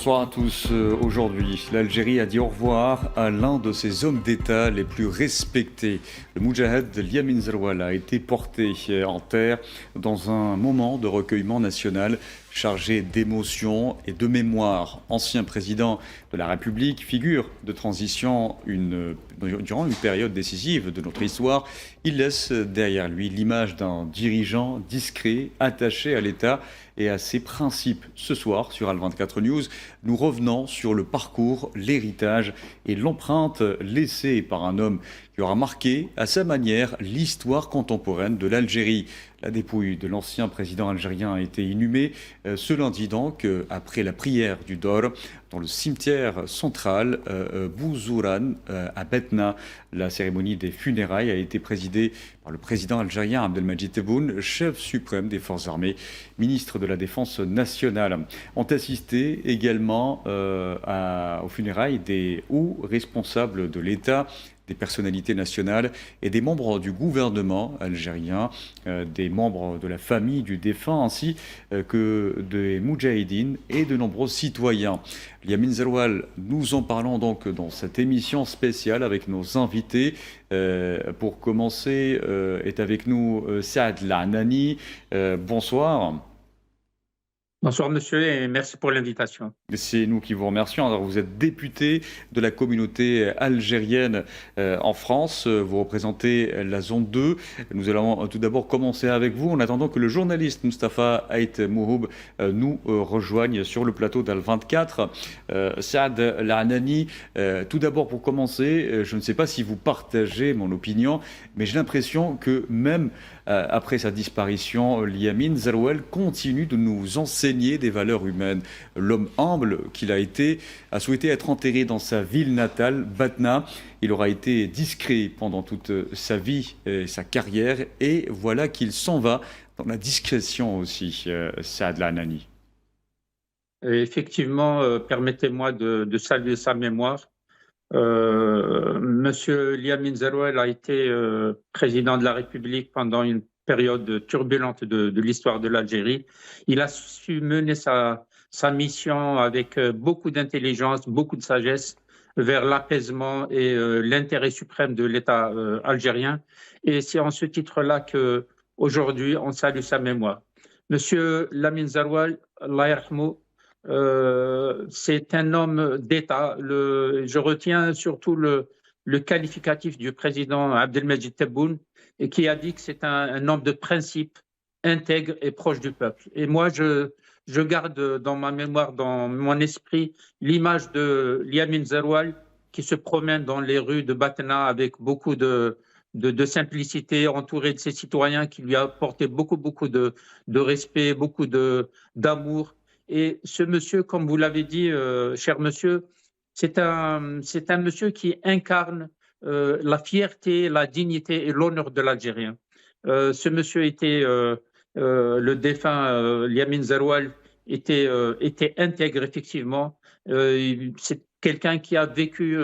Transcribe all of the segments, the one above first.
Bonsoir à tous. Aujourd'hui, l'Algérie a dit au revoir à l'un de ses hommes d'État les plus respectés. Le Moudjahed Liamin Zerwal a été porté en terre dans un moment de recueillement national chargé d'émotion et de mémoire. Ancien président de la République, figure de transition durant une période décisive de notre histoire, il laisse derrière lui l'image d'un dirigeant discret, attaché à l'État et à ses principes. Ce soir, sur Al24 News, nous revenons sur le parcours, l'héritage et l'empreinte laissée par un homme qui aura marqué à sa manière l'histoire contemporaine de l'Algérie. La dépouille de l'ancien président algérien a été inhumée ce lundi donc, après la prière du Dor, dans le cimetière central Bouzouran à Betna. La cérémonie des funérailles a été présidée par le président algérien Abdelmadjid Tebboune, chef suprême des forces armées, ministre de la Défense nationale. Ont assisté également aux funérailles des hauts responsables de l'État, des personnalités nationales et des membres du gouvernement algérien, des membres de la famille du défunt, ainsi que des moudjahidines et de nombreux citoyens. Liamin Zerwal, nous en parlons donc dans cette émission spéciale avec nos invités. Pour commencer, est avec nous Saad Lahnani. Bonsoir. Bonsoir monsieur et merci pour l'invitation. C'est nous qui vous remercions. Alors, vous êtes député de la communauté algérienne en France. Vous représentez la zone 2. Nous allons tout d'abord commencer avec vous en attendant que le journaliste Mustapha Ait Mouhoub nous rejoigne sur le plateau d'Al24. Saad Lahnani, tout d'abord pour commencer, je ne sais pas si vous partagez mon opinion, mais j'ai l'impression que même après sa disparition, Liamin Zerwal continue de nous enseigner des valeurs humaines. L'homme humble qu'il a été a souhaité être enterré dans sa ville natale, Batna. Il aura été discret pendant toute sa vie et sa carrière, et voilà qu'il s'en va dans la discrétion aussi, Saad Lahnani. Effectivement, permettez-moi de saluer sa mémoire. Monsieur Liamin Zerwal a été président de la République pendant une période turbulente de l'histoire de l'Algérie. Il a su mener sa mission avec beaucoup d'intelligence, beaucoup de sagesse vers l'apaisement et l'intérêt suprême de l'État algérien. Et c'est en ce titre-là qu'aujourd'hui, on salue sa mémoire. Monsieur Liamin Zerwal, Allah yarhamou, c'est un homme d'État. Je retiens surtout le qualificatif du président Abdelmadjid Tebboune, et qui a dit que c'est un homme de principe, intègre et proche du peuple. Et moi, je garde dans ma mémoire, dans mon esprit, l'image de Liamin Zerwal qui se promène dans les rues de Batna avec beaucoup de simplicité, entouré de ses citoyens, qui lui apportaient beaucoup de respect, beaucoup d'amour. Et ce monsieur, comme vous l'avez dit, cher monsieur, c'est un monsieur qui incarne la fierté, la dignité et l'honneur de l'Algérien. Ce monsieur était, le défunt Liamin Zerwal était intègre, effectivement. C'est quelqu'un qui a vécu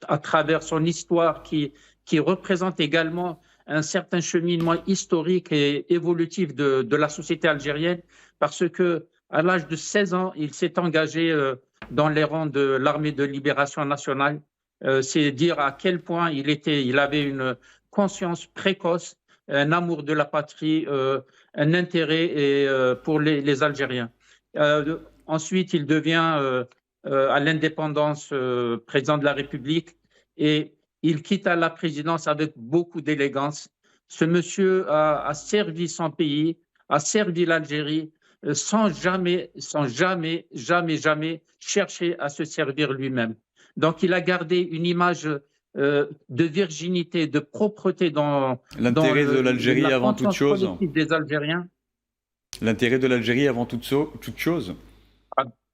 à travers son histoire, qui représente également un certain cheminement historique et évolutif de la société algérienne, parce que à l'âge de 16 ans, il s'est engagé dans les rangs de l'armée de libération nationale. C'est dire à quel point il avait une conscience précoce, un amour de la patrie, un intérêt pour les Algériens. Ensuite, il devient à l'indépendance président de la République, et il quitte la présidence avec beaucoup d'élégance. Ce monsieur a servi son pays, a servi l'Algérie, sans jamais chercher à se servir lui-même. Donc, il a gardé une image de virginité, de propreté dans l'intérêt de l'Algérie avant toute chose. Des Algériens. L'intérêt de l'Algérie avant toute chose.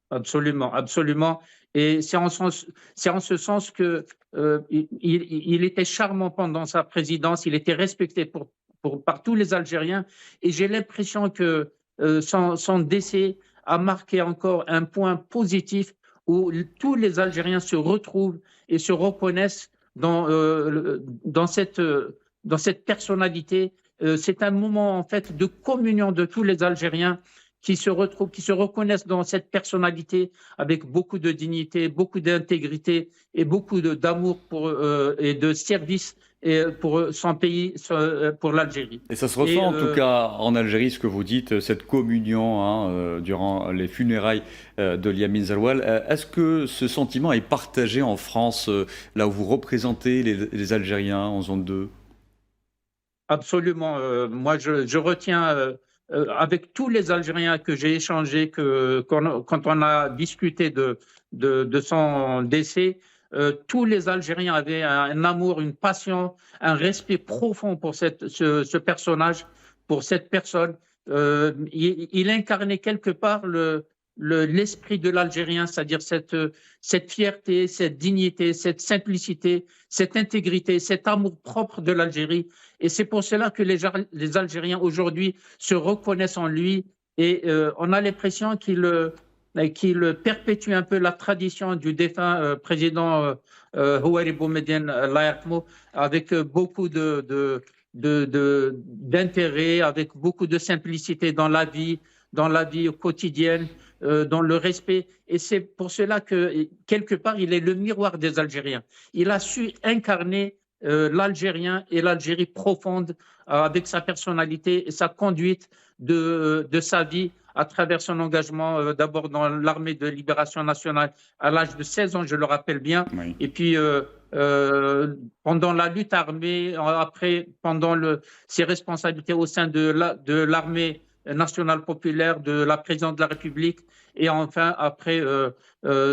Absolument, absolument. Et c'est en ce sens que il était charmant pendant sa présidence. Il était respecté par tous les Algériens. Et j'ai l'impression que son décès a marqué encore un point positif où tous les Algériens se retrouvent et se reconnaissent dans cette personnalité. C'est un moment en fait de communion de tous les Algériens qui se retrouvent, qui se reconnaissent dans cette personnalité avec beaucoup de dignité, beaucoup d'intégrité et beaucoup d'amour et de service pour son pays, pour l'Algérie. Et ça se ressent en tout cas en Algérie, ce que vous dites, cette communion hein, durant les funérailles de Yamin Zaroual. Est-ce que ce sentiment est partagé en France, là où vous représentez les Algériens en zone 2? Absolument. Moi, je retiens avec tous les Algériens que j'ai échangés, quand on a discuté de son décès, tous les Algériens avaient un amour, une passion, un respect profond pour ce personnage, pour cette personne. Il incarnait quelque part l'esprit de l'Algérien, c'est-à-dire cette fierté, cette dignité, cette simplicité, cette intégrité, cet amour propre de l'Algérie. Et c'est pour cela que les Algériens aujourd'hui se reconnaissent en lui et on a l'impression qu'il perpétue un peu la tradition du défunt président Houari Boumediene Allah yarhamou, avec beaucoup d'intérêt, avec beaucoup de simplicité dans la vie quotidienne, dans le respect. Et c'est pour cela que, quelque part, il est le miroir des Algériens. Il a su incarner l'Algérien et l'Algérie profonde avec sa personnalité et sa conduite de sa vie à travers son engagement d'abord dans l'armée de libération nationale à l'âge de 16 ans, je le rappelle bien, Oui. et puis pendant la lutte armée, après, pendant ses responsabilités au sein de l'armée nationale populaire, de la présidence de la République, et enfin après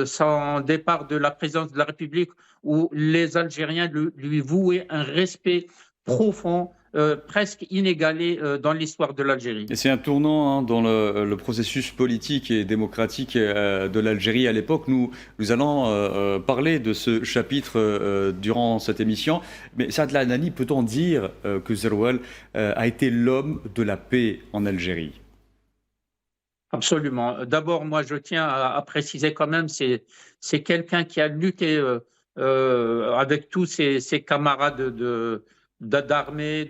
son départ de la présidence de la République, où les Algériens lui vouaient un respect profond, presque inégalé dans l'histoire de l'Algérie. Et c'est un tournant hein, dans le processus politique et démocratique de l'Algérie à l'époque. Nous allons parler de ce chapitre durant cette émission. Mais Saad Ladnani, peut-on dire que Zeroual a été l'homme de la paix en Algérie? Absolument. D'abord, moi, je tiens à préciser quand même, c'est quelqu'un qui a lutté avec tous ses camarades d'armée,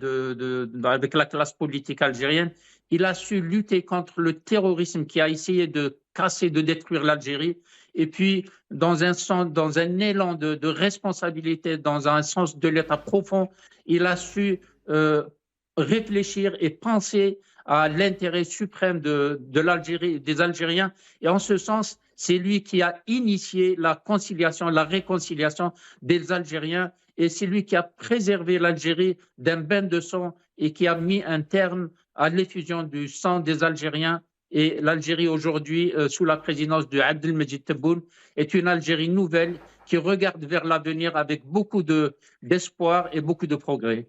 avec la classe politique algérienne. Il a su lutter contre le terrorisme qui a essayé de casser, de détruire l'Algérie. Et puis, dans un élan de responsabilité, dans un sens de l'État profond, il a su réfléchir et penser à l'intérêt suprême de l'Algérie, des Algériens. Et en ce sens, c'est lui qui a initié la conciliation, la réconciliation des Algériens. Et c'est lui qui a préservé l'Algérie d'un bain de sang et qui a mis un terme à l'effusion du sang des Algériens. Et l'Algérie aujourd'hui, sous la présidence de Abdelmejid Tebboune, est une Algérie nouvelle qui regarde vers l'avenir avec beaucoup d'espoir et beaucoup de progrès.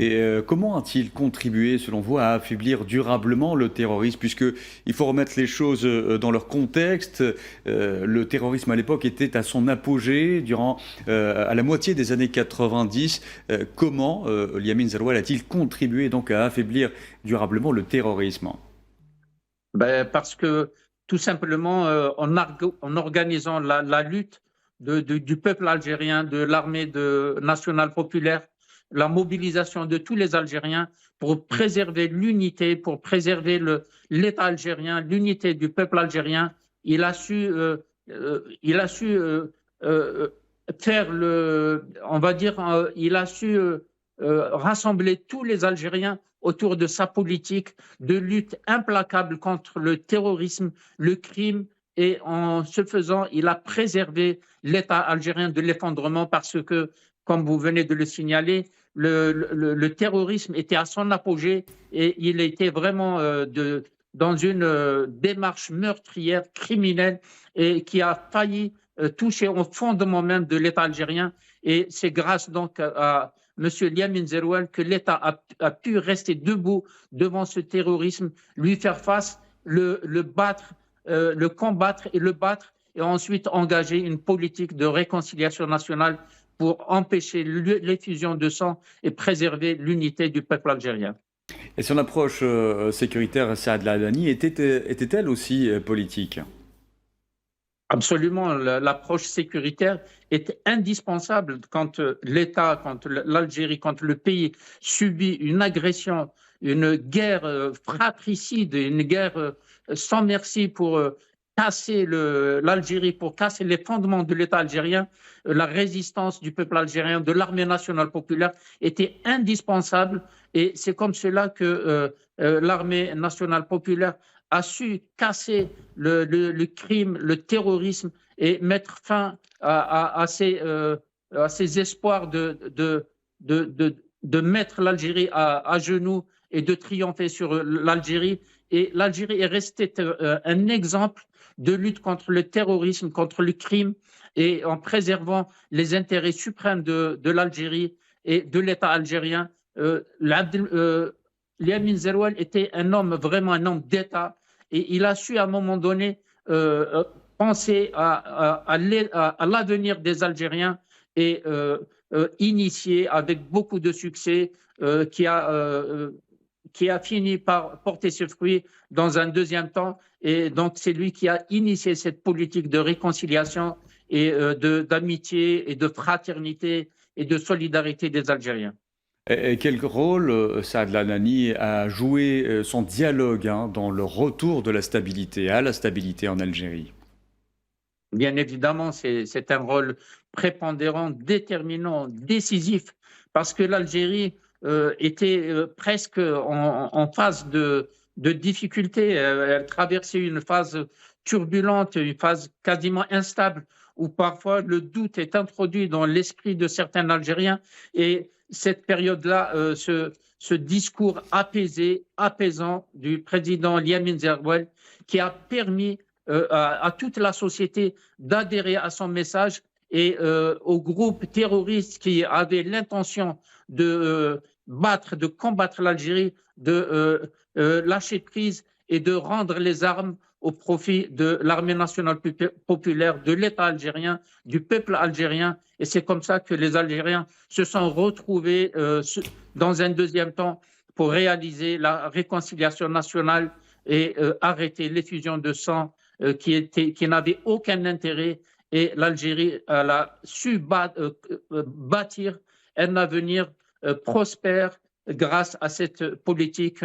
Et comment a-t-il contribué, selon vous, à affaiblir durablement le terrorisme? Puisqu'il faut remettre les choses dans leur contexte. Le terrorisme à l'époque était à son apogée à la moitié des années 90. Comment Yamin Zaroual a-t-il contribué donc à affaiblir durablement le terrorisme? Parce que tout simplement, en organisant la lutte du peuple algérien, de l'armée nationale populaire, la mobilisation de tous les Algériens pour préserver l'unité, pour préserver l'État algérien, l'unité du peuple algérien. Il a su faire on va dire, il a su rassembler tous les Algériens autour de sa politique de lutte implacable contre le terrorisme, le crime. Et en ce faisant, il a préservé l'État algérien de l'effondrement parce que, comme vous venez de le signaler, le terrorisme était à son apogée et il était vraiment dans une démarche meurtrière, criminelle et qui a failli toucher au fondement même de l'État algérien. Et c'est grâce donc à M. Yamin Zeroual que l'État a pu rester debout devant ce terrorisme, lui faire face, le battre, le combattre et le battre, et ensuite engager une politique de réconciliation nationale pour empêcher l'effusion de sang et préserver l'unité du peuple algérien. Et son approche sécuritaire, Saad Ladnani, était-elle aussi politique? Absolument, l'approche sécuritaire est indispensable quand l'État, quand l'Algérie, quand le pays subit une agression une guerre fratricide, une guerre sans merci pour casser l'Algérie, pour casser les fondements de l'État algérien. La résistance du peuple algérien, de l'armée nationale populaire était indispensable et c'est comme cela que l'armée nationale populaire a su casser le crime, le terrorisme et mettre fin à ces espoirs de mettre l'Algérie à genoux et de triompher sur l'Algérie. Et l'Algérie est restée un exemple de lutte contre le terrorisme, contre le crime, et en préservant les intérêts suprêmes de l'Algérie et de l'État algérien. Liamin Zeroual était un homme, vraiment un homme d'État, et il a su à un moment donné penser à l'avenir des Algériens et initié avec beaucoup de succès qui a fini par porter ses fruits dans un deuxième temps. Et donc, c'est lui qui a initié cette politique de réconciliation et d'amitié et de fraternité et de solidarité des Algériens. Et quel rôle Saad Lamani a joué son dialogue dans le retour de la stabilité, à la stabilité en Algérie? Bien évidemment, c'est un rôle prépondérant, déterminant, décisif, parce que l'Algérie était presque en phase de difficulté. Elle traversait une phase turbulente, une phase quasiment instable, où parfois le doute est introduit dans l'esprit de certains Algériens. Et cette période-là, ce discours apaisé, apaisant du président Liamin Zeroual, qui a permis à toute la société d'adhérer à son message et aux groupes terroristes qui avaient l'intention de de combattre l'Algérie, de lâcher prise et de rendre les armes au profit de l'armée nationale populaire, de l'État algérien, du peuple algérien. Et c'est comme ça que les Algériens se sont retrouvés dans un deuxième temps pour réaliser la réconciliation nationale et arrêter l'effusion de sang qui n'avait aucun intérêt. Et l'Algérie a su bâtir un avenir prospère grâce à cette politique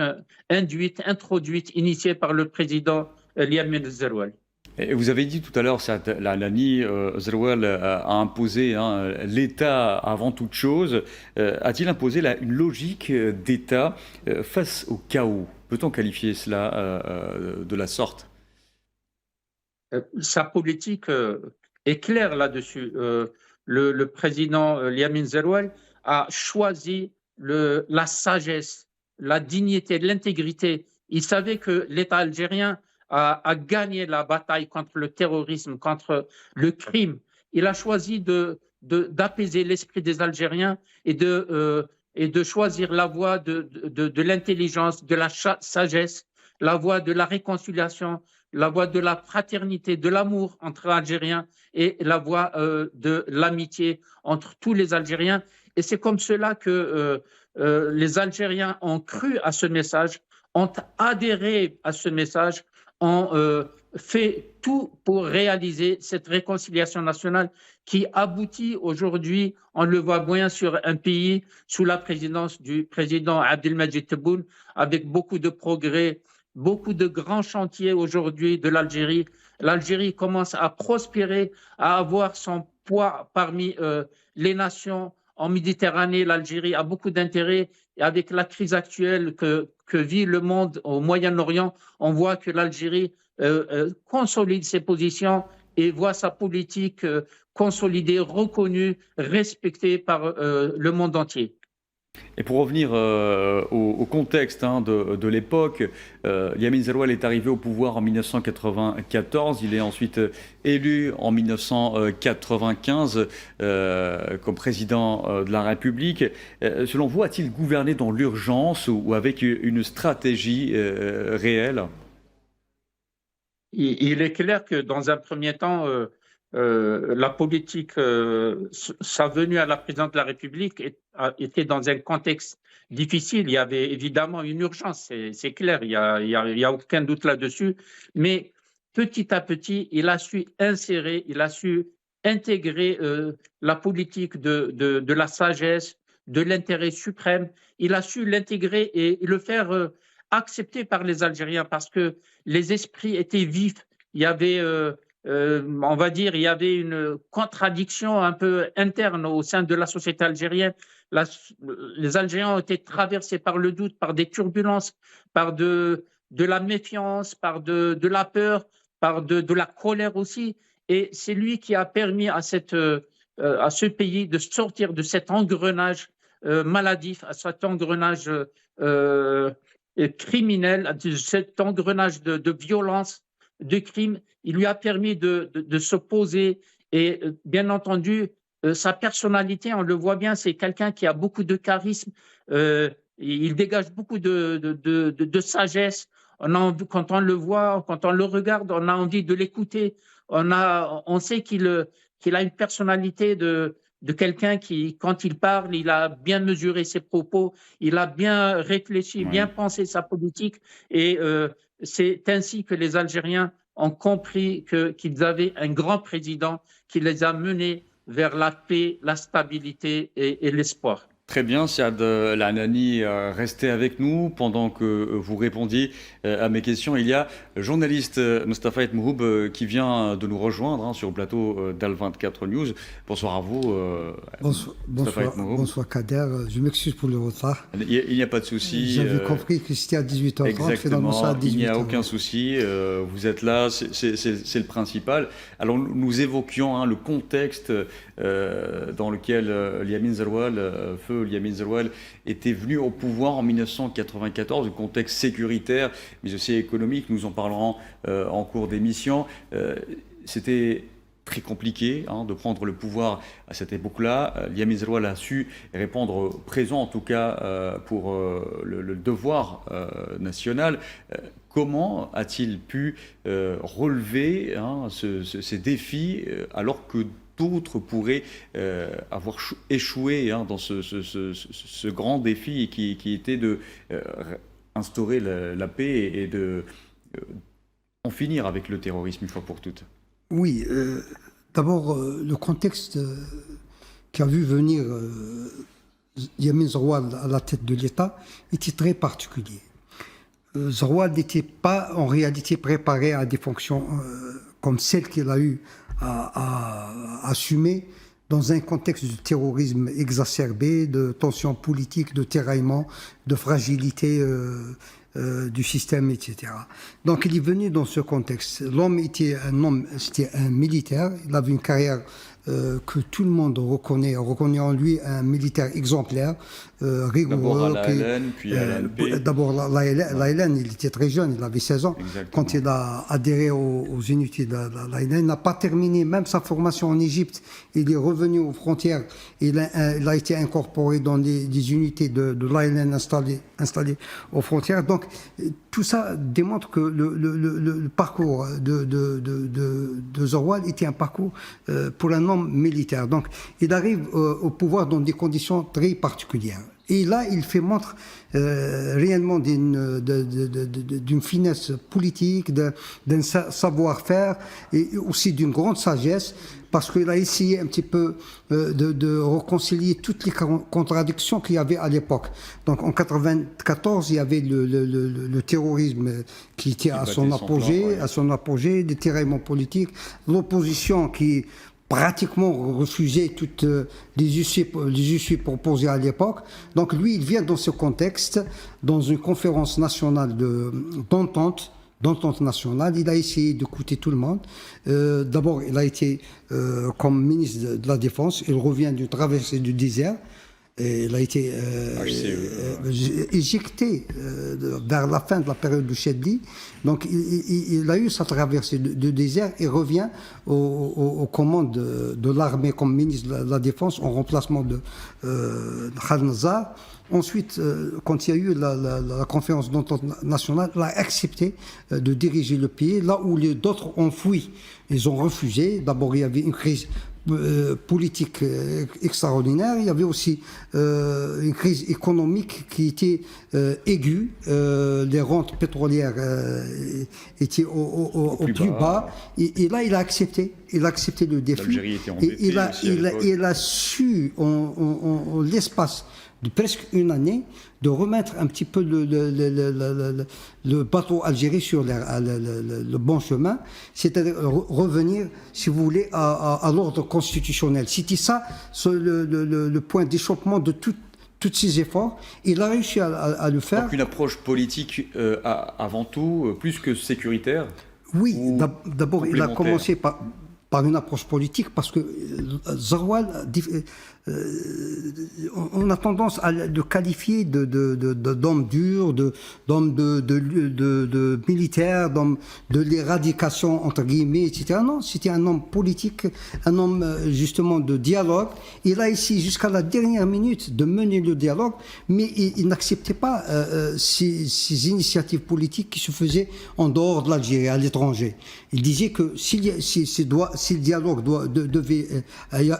introduite, initiée par le président Liamin Zeroual. Et vous avez dit tout à l'heure, Saad Lamani, Zeroual a imposé l'État avant toute chose. A-t-il imposé une logique d'État face au chaos? Peut-on qualifier cela de la sorte? Sa politique est claire là-dessus. Le président Liamin Zeroual a choisi la sagesse, la dignité, l'intégrité. Il savait que l'État algérien a gagné la bataille contre le terrorisme, contre le crime. Il a choisi d'apaiser l'esprit des Algériens et de choisir la voie de l'intelligence, de la sagesse, la voie de la réconciliation, la voie de la fraternité, de l'amour entre Algériens et la voie de l'amitié entre tous les Algériens. Et c'est comme cela que les Algériens ont cru à ce message, ont adhéré à ce message, ont fait tout pour réaliser cette réconciliation nationale qui aboutit aujourd'hui, on le voit bien, sur un pays sous la présidence du président Abdelmadjid Tebboune, avec beaucoup de progrès, beaucoup de grands chantiers aujourd'hui de l'Algérie. L'Algérie commence à prospérer, à avoir son poids parmi les nations en Méditerranée. L'Algérie a beaucoup d'intérêt. Et avec la crise actuelle que vit le monde au Moyen-Orient, on voit que l'Algérie consolide ses positions et voit sa politique consolidée, reconnue, respectée par le monde entier. Et pour revenir au contexte de l'époque, Liamin Zeroual est arrivé au pouvoir en 1994. Il est ensuite élu en 1995 comme président de la République. Selon vous, a-t-il gouverné dans l'urgence ou avec une stratégie réelle? Il est clair que dans un premier temps, la politique, sa venue à la présidence de la République était dans un contexte difficile. Il y avait évidemment une urgence, c'est clair, il y a aucun doute là-dessus. Mais petit à petit, il a su insérer, il a su intégrer la politique de la sagesse, de l'intérêt suprême. Il a su l'intégrer et le faire accepter par les Algériens parce que les esprits étaient vifs. Il y avait, on va dire, il y avait une contradiction un peu interne au sein de la société algérienne. Les Algériens ont été traversés par le doute, par des turbulences, par de la méfiance, par de la peur, par de la colère aussi. Et c'est lui qui a permis à ce pays de sortir de cet engrenage maladif, à cet engrenage criminel, de cet engrenage de violence, de crime. Il lui a permis de se poser et bien entendu, sa personnalité, on le voit bien, c'est quelqu'un qui a beaucoup de charisme, il dégage beaucoup de sagesse. Quand on le voit, quand on le regarde, on a envie de l'écouter. On sait qu'il a une personnalité de quelqu'un qui, quand il parle, il a bien mesuré ses propos, il a bien réfléchi, bien pensé sa politique. Et c'est ainsi que les Algériens ont compris qu'ils avaient un grand président qui les a menés vers la paix, la stabilité et l'espoir. Très bien, Siad Lanani, restez avec nous pendant que vous répondiez à mes questions. Il y a le journaliste Mustafa Et Mouhoub qui vient de nous rejoindre sur le plateau d'Al24 News. Bonsoir à vous. Bonsoir Kader, je m'excuse pour le retard. Il n'y a pas de souci. J'avais compris que c'était à 18h30. Exactement, il n'y a aucun souci. Vous êtes là, c'est le principal. Alors nous évoquions le contexte dans lequel Yamin Zaroual, feu Yamin Zaroual, était venu au pouvoir en 1994, le contexte sécuritaire, mais aussi économique. Nous en parlerons en cours d'émission. C'était très compliqué de prendre le pouvoir à cette époque-là. Yamin Zaroual a su répondre présent, en tout cas pour le devoir national. Comment a-t-il pu relever ces défis alors que d'autres pourraient avoir échoué dans ce grand défi qui était de instaurer la paix et de en finir avec le terrorisme une fois pour toutes? Oui, d'abord, le contexte qui a vu venir Yamin Zaroual à la tête de l'État était très particulier. Zaroual n'était pas en réalité préparé à des fonctions comme celles qu'il a eu à assumer dans un contexte de terrorisme exacerbé, de tensions politiques, de tiraillements, de fragilité du système, etc. Donc il est venu dans ce contexte. L'homme était c'était un militaire, il avait une carrière que tout le monde reconnaît en lui un militaire exemplaire, rigoureux. D'abord à la LN, puis à l'ANP. D'abord la LN, il était très jeune, il avait 16 ans. Exactement. Quand il a adhéré aux unités de la LN, il n'a pas terminé même sa formation en Égypte. Il est revenu aux frontières, il a été incorporé dans des unités de l'ALN installées aux frontières. Donc tout ça démontre que le parcours de Zaroual était un parcours pour un homme militaire. Donc il arrive au pouvoir dans des conditions très particulières. Et là, il fait montre réellement d'une finesse politique, d'un savoir-faire et aussi d'une grande sagesse, parce qu'il a essayé un petit peu de réconcilier toutes les contradictions qu'il y avait à l'époque. Donc en 1994, il y avait le terrorisme qui était à son apogée, des tiraillements politiques, l'opposition qui pratiquement refusé toutes les issues proposées à l'époque. Donc lui, il vient dans ce contexte, dans une conférence nationale d'entente nationale. Il a essayé d'écouter tout le monde. D'abord, il a été comme ministre de la Défense. Il revient d'une traversée du désert. Et il a été éjecté vers la fin de la période du Chedli. Donc il a eu sa traversée de désert et revient aux commandes de l'armée comme ministre de la Défense en remplacement de Khaled Nazar. Ensuite, quand il y a eu la conférence d'entente nationale, il a accepté de diriger le pays là où d'autres ont fui. Ils ont refusé. D'abord, il y avait une crise politique extraordinaire. Il y avait aussi une crise économique qui était aiguë. Les rentes pétrolières étaient au plus bas. Et là, il a accepté il a accepté le défi. L'Algérie était Et embêtée aussi à l'époque. il a su, en l'espace de presque une année, de remettre un petit peu le bateau algérien sur le bon chemin, c'est-à-dire revenir, si vous voulez, à l'ordre constitutionnel. C'était ça le point d'échoppement de tous ces efforts. Il a réussi à le faire. Donc une approche politique avant tout, plus que sécuritaire. Oui, ou d'abord il a commencé par une approche politique, parce que Zarwal, on a tendance à le qualifier d'homme dur, d'homme de militaire, d'homme de l'éradication, entre guillemets, etc. Non, c'était un homme politique, un homme justement de dialogue. Il a essayé jusqu'à la dernière minute de mener le dialogue, mais il n'acceptait pas ces initiatives politiques qui se faisaient en dehors de l'Algérie, à l'étranger. Il disait que si le dialogue devait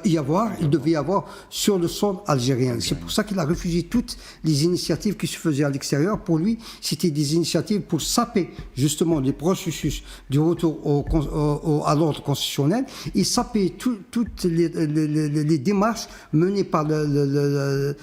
y avoir, il devait y avoir sur le sol algérien. C'est pour ça qu'il a refusé toutes les initiatives qui se faisaient à l'extérieur. Pour lui, c'était des initiatives pour saper justement les processus du retour à l'ordre constitutionnel et saper toutes les démarches menées par le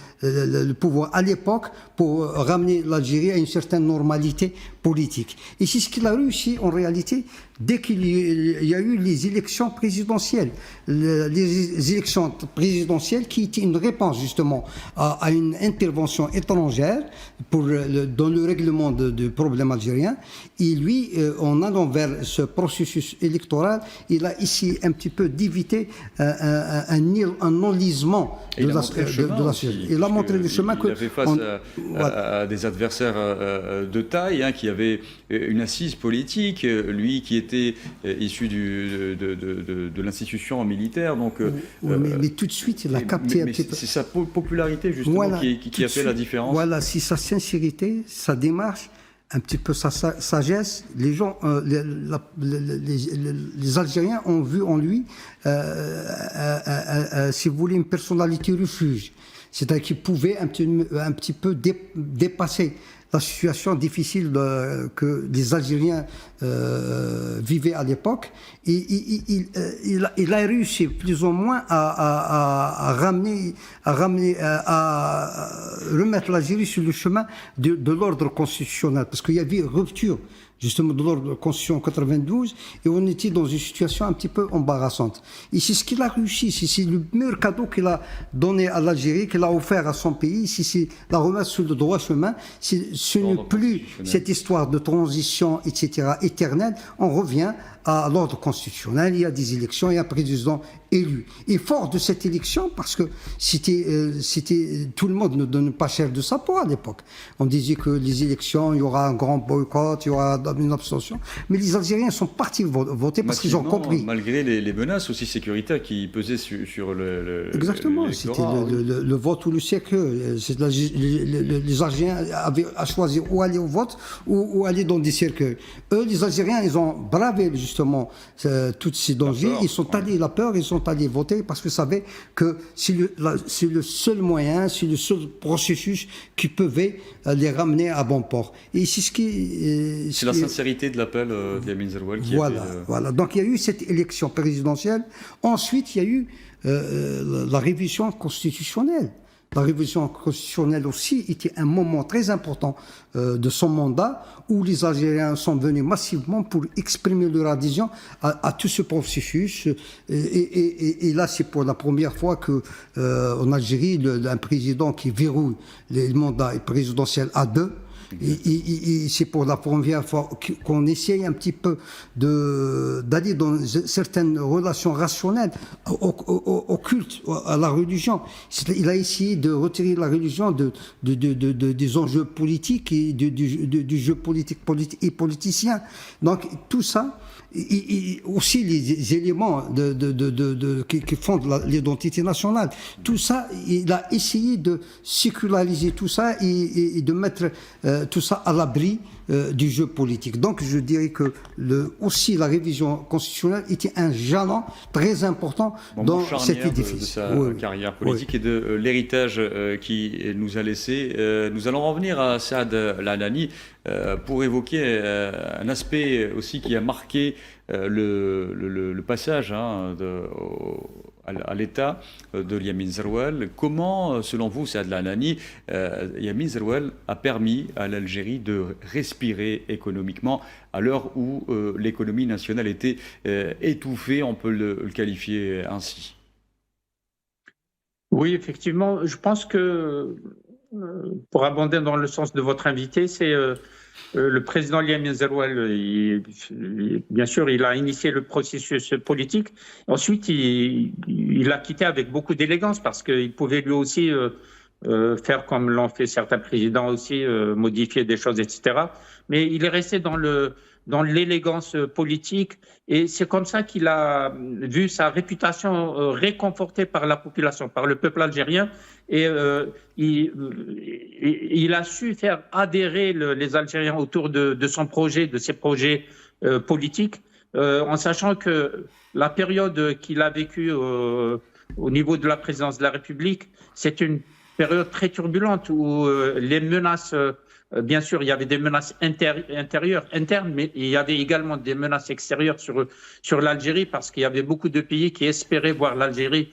pouvoir à l'époque pour ramener l'Algérie à une certaine normalité politique. Et c'est ce qu'il a réussi en réalité dès qu'il y a eu les élections présidentielles. Les élections présidentielles qui étaient une réponse justement à une intervention étrangère dans le règlement du problème algérien. Et lui, en allant vers ce processus électoral, il a essayé un petit peu d'éviter un enlisement de la société. Il a montré le chemin. Il a fait face à des adversaires de taille, qui avaient une assise politique, lui qui était issu de l'institution militaire. Donc, mais tout de suite, il a capté un petit peu. C'est sa popularité justement qui a fait la différence. Voilà, c'est sa sincérité, sa démarche, un petit peu sa sagesse. Les gens, les Algériens ont vu en lui, si vous voulez, une personnalité refuge. C'est-à-dire qu'il pouvait un petit peu dépasser la situation difficile que les Algériens vivaient à l'époque. Et il a réussi plus ou moins à remettre l'Algérie sur le chemin de l'ordre constitutionnel, parce qu'il y avait rupture justement de l'ordre de constitution en 92, et on était dans une situation un petit peu embarrassante. Et c'est ce qu'il a réussi, c'est le meilleur cadeau qu'il a donné à l'Algérie, qu'il a offert à son pays, c'est la remettre sur le droit chemin. Ce n'est plus cette histoire de transition, etc., éternelle. On revient à l'ordre constitutionnel, il y a des élections, il y a un président élu. Et fort de cette élection, parce que tout le monde ne donne pas cher de sa peau à l'époque. On disait que les élections, il y aura un grand boycott, il y aura une abstention. Mais les Algériens sont partis voter parce qu'ils ont compris. Malgré les menaces aussi sécuritaires qui pesaient sur le Exactement, c'était le vote ou le siècle. Les Algériens avaient à choisir ou aller au vote ou aller dans des cercueils. Eux, les Algériens, ils ont bravé justement tous ces dangers. Ils sont allés, la peur, ils sont allés voter parce qu'ils savaient que c'est le seul moyen, c'est le seul processus qui pouvait les ramener à bon port. Et c'est ce qui... c'est la sincérité de l'appel d'Yamin Zarwal qui Voilà. Donc il y a eu cette élection présidentielle. Ensuite, il y a eu la révision constitutionnelle. La révision constitutionnelle aussi était un moment très important de son mandat, où les Algériens sont venus massivement pour exprimer leur adhésion à tout ce processus. Et là, c'est pour la première fois qu'en Algérie, un président qui verrouille les mandats présidentiels à deux. Et c'est pour la première fois qu'on essaye un petit peu d'aller dans certaines relations rationnelles au culte, à la religion. Il a essayé de retirer la religion des enjeux politiques et du jeu politique et politicien. Donc tout ça, et aussi les éléments qui fondent l'identité nationale. Tout ça, il a essayé de séculariser tout ça et de mettre tout ça à l'abri du jeu politique. Donc je dirais que aussi la révision constitutionnelle était un jalon très important dans cet édifice. De sa carrière politique et de l'héritage qu'il nous a laissé. Nous allons revenir à Saad Al-Adnani pour évoquer un aspect aussi qui a marqué le passage à l'État de Yamin Zeroual. Comment, selon vous, Saad Al-Adnani, Yamin Zeroual a permis à l'Algérie de respirer économiquement à l'heure où l'économie nationale était étouffée, on peut le qualifier ainsi? Oui, effectivement, je pense que, pour abonder dans le sens de votre invité, c'est le président Yamin Zeroual, bien sûr, il a initié le processus politique. Ensuite, il a quitté avec beaucoup d'élégance parce qu'il pouvait lui aussi faire comme l'ont fait certains présidents aussi, modifier des choses, etc. Mais il est resté dans l'élégance politique et c'est comme ça qu'il a vu sa réputation réconfortée par la population, par le peuple algérien et il a su faire adhérer les Algériens autour de son projet, de ses projets politiques, en sachant que la période qu'il a vécue au niveau de la présidence de la République, c'est une période très turbulente où les menaces bien sûr, il y avait des menaces intérieures, internes, mais il y avait également des menaces extérieures sur l'Algérie parce qu'il y avait beaucoup de pays qui espéraient voir l'Algérie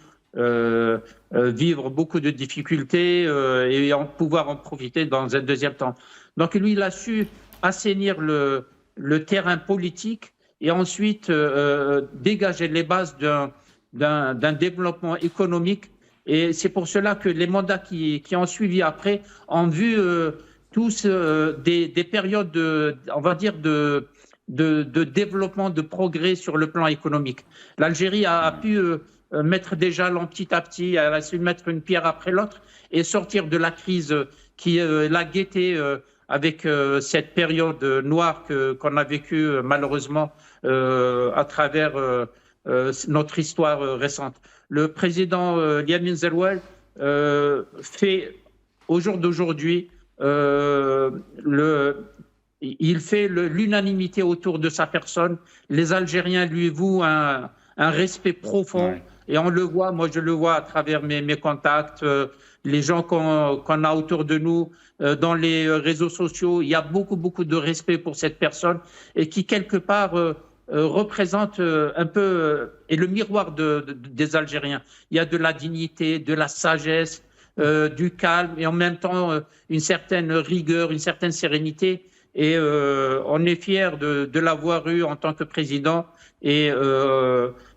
vivre beaucoup de difficultés et pouvoir en profiter dans un deuxième temps. Donc lui, il a su assainir le terrain politique et ensuite dégager les bases d'un développement économique. Et c'est pour cela que les mandats qui ont suivi après ont vu tous des périodes on va dire de développement, de progrès sur le plan économique. L'Algérie a pu mettre des jalons petit à petit, elle a su mettre une pierre après l'autre et sortir de la crise qui l'a guettée avec cette période noire qu'on a vécue malheureusement à travers notre histoire récente. Le président Yamin Zeroual fait au jour d'aujourd'hui il fait l'unanimité autour de sa personne. Les Algériens lui vouent un respect profond. Ouais. Et on le voit, moi je le vois à travers mes contacts, les gens qu'on a autour de nous, dans les réseaux sociaux. Il y a beaucoup de respect pour cette personne et qui quelque part représente un peu est le miroir des Algériens. Il y a de la dignité, de la sagesse, du calme et en même temps une certaine rigueur, une certaine sérénité. Et on est fiers de l'avoir eu en tant que président et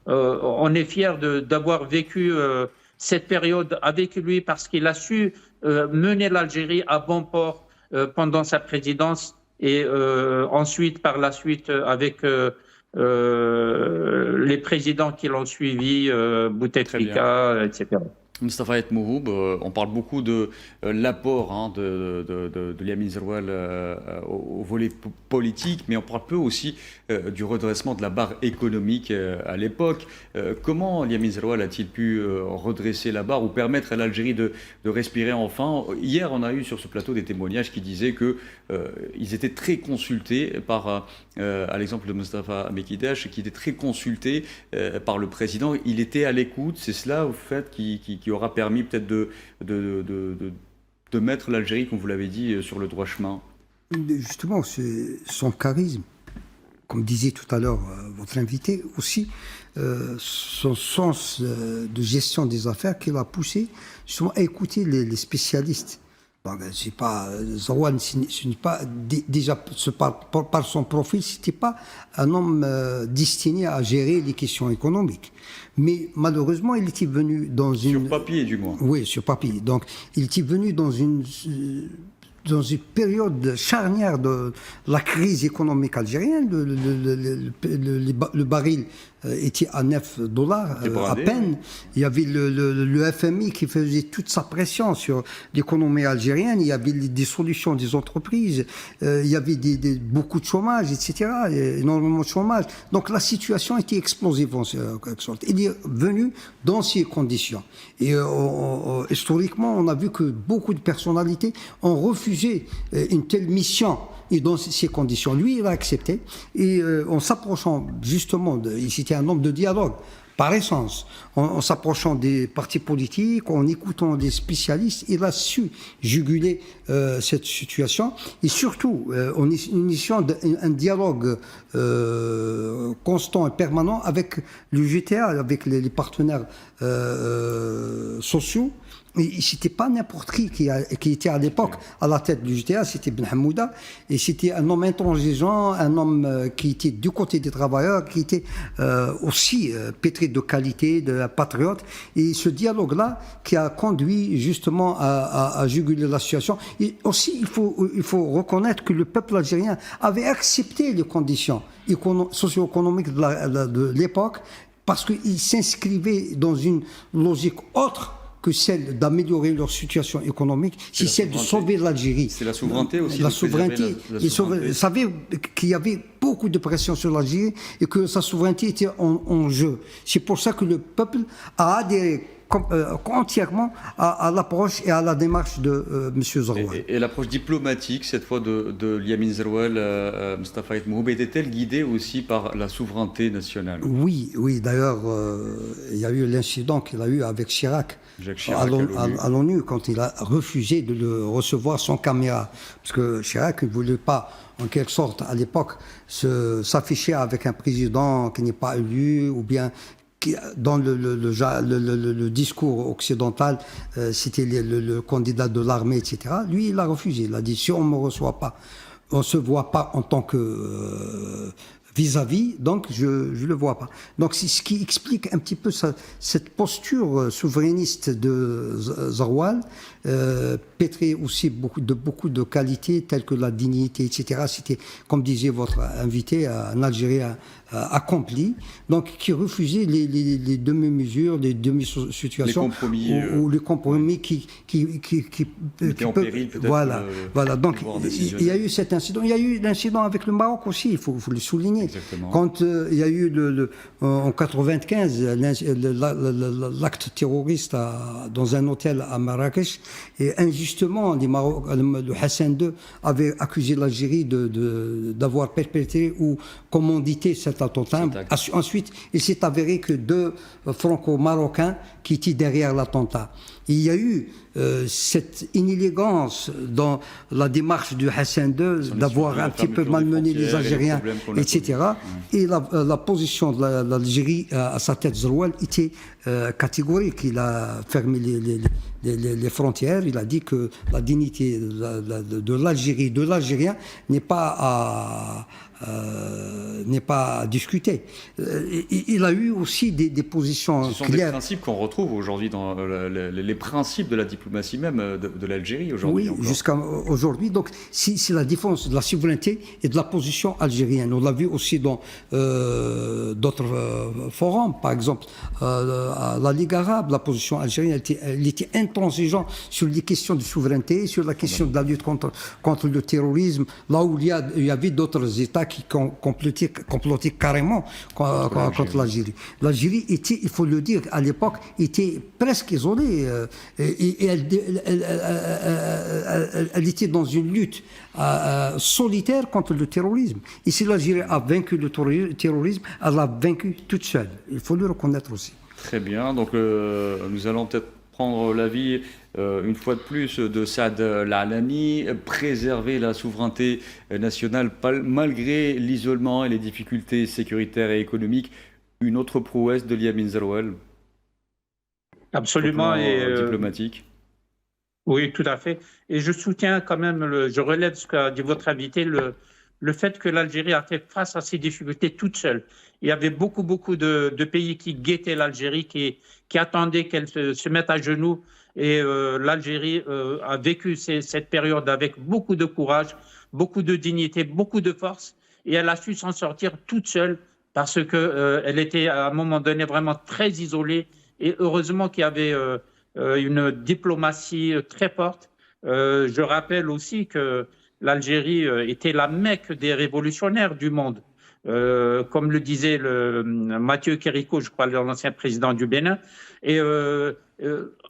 on est fiers d'avoir vécu cette période avec lui parce qu'il a su mener l'Algérie à bon port pendant sa présidence et ensuite, par la suite, avec les présidents qui l'ont suivi, Bouteflika, etc. Moustapha Et Mouhoub, on parle beaucoup de l'apport de Yamin Zeroual au volet politique, mais on parle peu aussi du redressement de la barre économique à l'époque. Comment Yamin Zeroual a-t-il pu redresser la barre ou permettre à l'Algérie de respirer enfin? Hier, on a eu sur ce plateau des témoignages qui disaient qu'ils étaient très consultés par, à l'exemple de Moustapha Mekidash, qui était très consulté par le président. Il était à l'écoute, c'est cela au fait qui aura permis peut-être de mettre l'Algérie, comme vous l'avez dit, sur le droit chemin? Justement, c'est son charisme, comme disait tout à l'heure votre invité, aussi son sens de gestion des affaires qui l'a poussé justement à écouter les spécialistes. C'est pas Zeroual, ce n'est pas déjà par son profil, c'était pas un homme destiné à gérer les questions économiques. Mais malheureusement, il était venu dans une... Sur papier, du moins. Oui, sur papier. Donc, il était venu dans une période charnière de la crise économique algérienne. Le baril était à 9 dollars à Débradé, peine. Il y avait le FMI qui faisait toute sa pression sur l'économie algérienne. Il y avait des solutions des entreprises. Il y avait beaucoup de chômage, etc. Énormément de chômage. Donc la situation était explosive en quelque sorte. Il est venu dans ces conditions. Et historiquement, on a vu que beaucoup de personnalités ont refusé une telle mission. Et dans ces conditions, lui, il a accepté. Et en s'approchant justement, c'était un homme de dialogue, par essence, en s'approchant des partis politiques, en écoutant des spécialistes, il a su juguler cette situation. Et surtout, en initiant un dialogue constant et permanent avec le GTA, avec les partenaires sociaux. Et c'était pas n'importe qui était à l'époque à la tête du GTA, c'était Ben Hamouda, et c'était un homme intransigeant, un homme qui était du côté des travailleurs, qui était aussi pétri de qualité, de patriote, et ce dialogue-là qui a conduit justement à juguler la situation. Et aussi, il faut reconnaître que le peuple algérien avait accepté les conditions socio-économiques de l'époque, parce qu'il s'inscrivait dans une logique autre que celle d'améliorer leur situation économique, c'est celle de sauver l'Algérie. C'est la souveraineté aussi. La souveraineté. Ils savaient qu'il y avait beaucoup de pression sur l'Algérie et que sa souveraineté était en jeu. C'est pour ça que le peuple a adhéré entièrement à l'approche et à la démarche de M. Zeroual. Et l'approche diplomatique, cette fois de Yamin Zeroual, Mustafa Mohoub, était-elle guidée aussi par la souveraineté nationale? Oui, d'ailleurs, il y a eu l'incident qu'il a eu avec Chirac, à l'ONU, quand il a refusé de le recevoir sans caméra. Parce que Chirac ne voulait pas, en quelque sorte, à l'époque, s'afficher avec un président qui n'est pas élu, ou bien dans le discours occidental, c'était le candidat de l'armée, etc. Lui, il a refusé. Il a dit, si on ne me reçoit pas, on ne se voit pas en tant que vis-à-vis, donc je ne le vois pas. Donc c'est ce qui explique un petit peu cette posture souverainiste de Zeroual, pétrée aussi beaucoup de qualités telles que la dignité, etc. C'était, comme disait votre invité, un Algérien accompli, donc qui refusait les demi-mesures, les demi-situations, ou les compromis qui mettaient en péril peut-être. Voilà. Donc il y a eu cet incident. Il y a eu l'incident avec le Maroc aussi, il faut le souligner. Exactement. Quand il y a eu en 95 l'acte terroriste dans un hôtel à Marrakech, et injustement le Hassan II avait accusé l'Algérie d'avoir perpétré ou commandité cet attentat. Ensuite, il s'est avéré que 2 franco-marocains qui étaient derrière l'attentat. Il y a eu cette inélégance dans la démarche du Hassan II d'avoir un petit peu malmené les Algériens, etc. Et la position de l'Algérie à sa tête, Zeroual, était catégorique. Il a fermé les frontières. Il a dit que la dignité de l'Algérie, de l'Algérien, n'est pas à discuter. Il a eu aussi des positions claires. Ce sont des principes qu'on retrouve aujourd'hui dans les principes de la diplomatie même de l'Algérie aujourd'hui. Oui, jusqu'à aujourd'hui. Donc, c'est la défense de la souveraineté et de la position algérienne. On l'a vu aussi dans d'autres forums. Par exemple, à la Ligue arabe, la position algérienne elle était intransigeante sur les questions de souveraineté, sur la question de la lutte contre le terrorisme, là où il y avait d'autres États qui complotaient carrément contre l'Algérie. L'Algérie était, il faut le dire, à l'époque, était presque isolée. Et elle était dans une lutte solitaire contre le terrorisme. Et si l'Algérie a vaincu le terrorisme, elle l'a vaincu toute seule. Il faut le reconnaître aussi. Très bien. Donc, nous allons peut-être prendre l'avis, une fois de plus, de Saad Lalani, préserver la souveraineté nationale malgré l'isolement et les difficultés sécuritaires et économiques. Une autre prouesse de Yamin Zeroual. Absolument. Et diplomatique. Oui, tout à fait. Et je soutiens quand même, je relève ce qu'a dit votre invité, le fait que l'Algérie a fait face à ces difficultés toute seule. Il y avait beaucoup de pays qui guettaient l'Algérie, qui attendaient qu'elle se mette à genoux. Et l'Algérie a vécu cette période avec beaucoup de courage, beaucoup de dignité, beaucoup de force. Et elle a su s'en sortir toute seule parce que elle était à un moment donné vraiment très isolée, et heureusement qu'il y avait une diplomatie très forte. Je rappelle aussi que l'Algérie était la Mecque des révolutionnaires du monde. Comme le disait Mathieu Kérékou, je crois, l'ancien président du Bénin. Et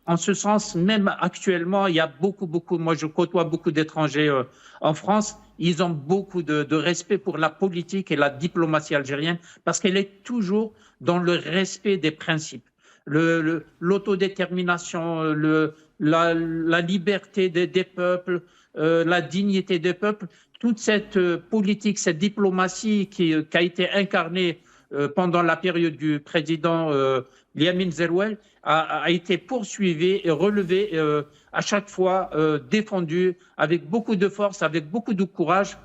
en ce sens, même actuellement, il y a beaucoup, moi je côtoie beaucoup d'étrangers en France, ils ont beaucoup de respect pour la politique et la diplomatie algérienne, parce qu'elle est toujours dans le respect des principes. L'autodétermination, la liberté des peuples, la dignité des peuples, toute cette politique, cette diplomatie qui a été incarnée pendant la période du président Liamin Zerouel a été poursuivie et relevée à chaque fois, défendue avec beaucoup de force, avec beaucoup de courage,